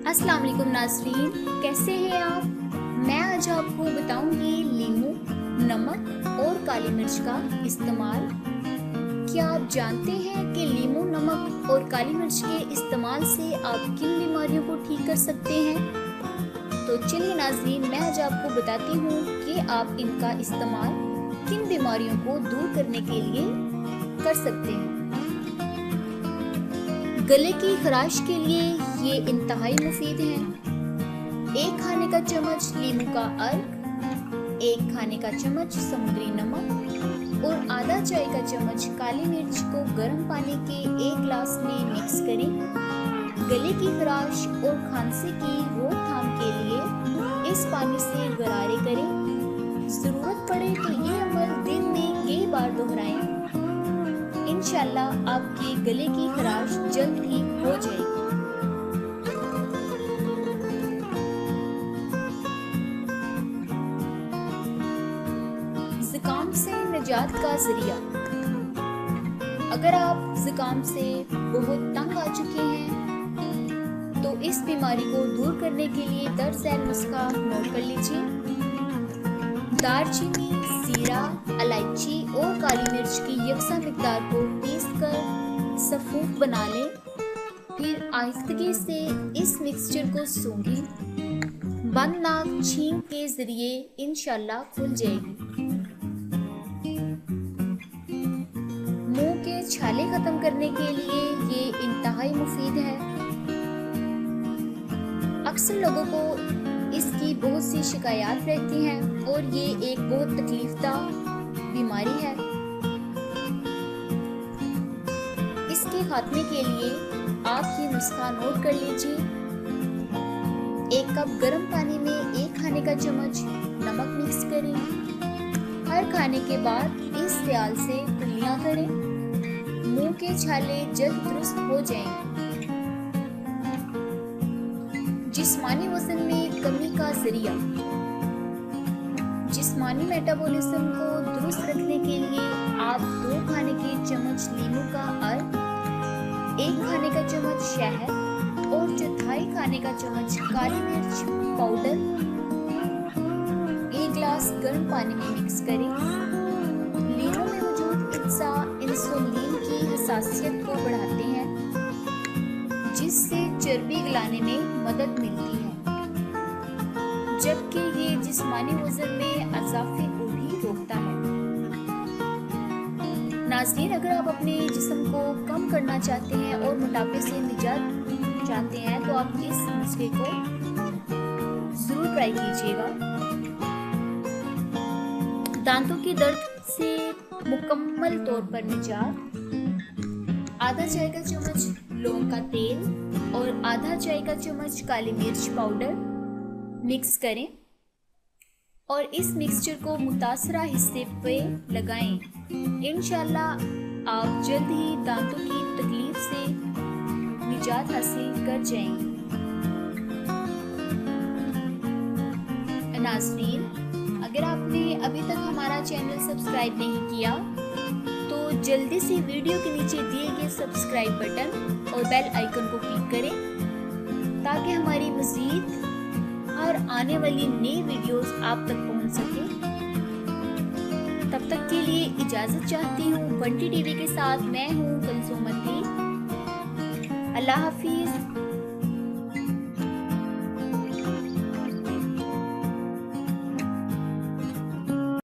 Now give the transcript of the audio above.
अस्सलाम वालेकुम नाज़रीन, कैसे हैं आप। मैं आज आपको बताऊंगी लीमू, नमक और काली मिर्च का इस्तेमाल। क्या आप जानते हैं कि लीमू, नमक और काली मिर्च के इस्तेमाल से आप किन बीमारियों को ठीक कर सकते हैं। तो चलिए नाज़रीन, मैं आज आपको बताती हूँ कि आप इनका इस्तेमाल किन बीमारियों को दूर करने के लिए कर सकते हैं। गले की खराश के लिए ये इंतहाई मुफीद है। एक खाने का चम्मच लीमू का अर्क, एक खाने का चम्मच समुद्री नमक और आधा चाय का चम्मच काली मिर्च को गर्म पानी के एक गिलास में मिक्स करें। गले की खराश और खांसी की रोकथाम के लिए इस पानी से गरारे करें। जरूरत पड़े तो ये अमल दिन में कई बार दोहराएं। इंशाल्लाह आपके गले की खराश जल्द ठीक हो जाएगी। जुकाम से निजात का जरिया। अगर आप जुकाम से बहुत तंग आ चुके हैं तो इस बीमारी को दूर करने के लिए दरअसल नुस्खा नोट कर लीजिए। दालचीनी, जीरा, इलायची और काली मिर्च की यकसा मिकदार को पीसकर सफूफ बना लें। फिर आहिस्तगी से इस मिक्सचर को सूंघें। बंद नाक छींक के जरिए इंशाल्लाह खुल जाएगी। मुंह के छाले खत्म करने के लिए ये इंतहाई मुफीद है। अक्सर लोगों को इसकी बहुत सी शिकायत रहती हैं और ये एक बहुत तकलीफदा बीमारी है। इसके खात्मे के लिए आप ये नुस्खा नोट कर लीजिए। 1 कप गर्म पानी में 1 खाने का चम्मच नमक मिक्स करें। हर खाने के बाद इस ख्याल से कुल्लियां करें। मुंह के छाले जल्द दुरुस्त हो जाएंगे। जिस्मानी वजन में कमी का जरिया। जिस्मानी मेटाबॉलिज्म को दुरुस्त रखने के लिए आप 2 खाने के चम्मच लीमू का अर्क, 1 खाने का चम्मच शहद और 1/4 खाने का चम्मच काली मिर्च पाउडर 1 गिलास गर्म पानी में मिक्स करें। लीमू में मौजूद इत्सा इंसुलिन की हसासियत को बढ़ाते हैं, जिससे चर्बी गलाने में मदद मिलती है, जबकि ये जिस्मानी वजन में इजाफे को भी रोकता है। नाज़रीन, अगर आप अपने जिस्म को कम करना चाहते हैं और मोटापे से निजात चाहते हैं तो आप इस नुस्खे को जरूर ट्राई कीजिएगा। दांतों के दर्द से मुकम्मल तौर पर निजात। आधा चाय का चम्मच लौंग का तेल और आधा चाय का चम्मच काली मिर्च पाउडर मिक्स करें और इस मिक्सचर को मुतासरा हिस्से पे लगाएं। इंशाल्लाह आप जल्द ही दांतों की तकलीफ से निजात हासिल कर जाएंगे। नाज़रीन, अगर आपने अभी तक हमारा चैनल सब्सक्राइब नहीं किया तो जल्दी से वीडियो के नीचे दिए गए सब्सक्राइब बटन और बेल आइकन को क्लिक करें ताकि हमारी मज़ीद और आने वाली नई वीडियोस आप तक पहुंच सके। तब तक के लिए इजाज़त चाहती हूँ। बंटी टीवी के साथ मैं हूँ कलसूम। अल्लाह हाफिज़।